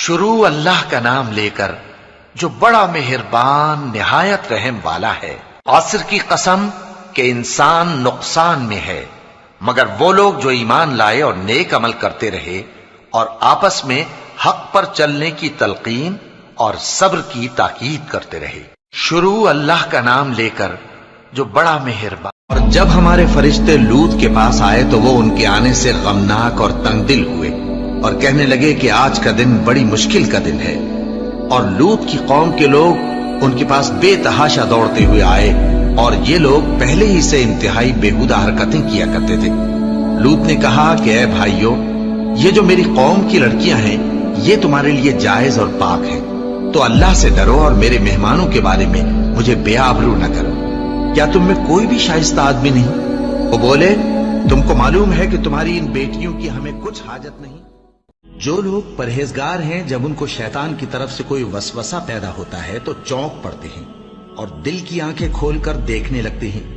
شروع اللہ کا نام لے کر جو بڑا مہربان نہایت رحم والا ہے۔ عصر کی قسم کہ انسان نقصان میں ہے مگر وہ لوگ جو ایمان لائے اور نیک عمل کرتے رہے اور آپس میں حق پر چلنے کی تلقین اور صبر کی تاکید کرتے رہے۔ شروع اللہ کا نام لے کر جو بڑا مہربان۔ اور جب ہمارے فرشتے لوط کے پاس آئے تو وہ ان کے آنے سے غمناک اور تنگ دل ہوئے اور کہنے لگے کہ آج کا دن بڑی مشکل کا دن ہے۔ اور لوط کی قوم کے لوگ ان کے پاس بے تحاشا دوڑتے ہوئے آئے اور یہ لوگ پہلے ہی سے انتہائی بیہودہ حرکتیں کیا کرتے تھے۔ لوط نے کہا کہ اے بھائیو، یہ جو میری قوم کی لڑکیاں ہیں یہ تمہارے لیے جائز اور پاک ہیں، تو اللہ سے ڈرو اور میرے مہمانوں کے بارے میں مجھے بے آبرو نہ کرو۔ کیا تم میں کوئی بھی شائستہ آدمی نہیں؟ وہ بولے تم کو معلوم ہے کہ تمہاری ان بیٹیوں کی ہمیں کچھ حاجت نہیں۔ جو لوگ پرہیزگار ہیں جب ان کو شیطان کی طرف سے کوئی وسوسہ پیدا ہوتا ہے تو چونک پڑتے ہیں اور دل کی آنکھیں کھول کر دیکھنے لگتے ہیں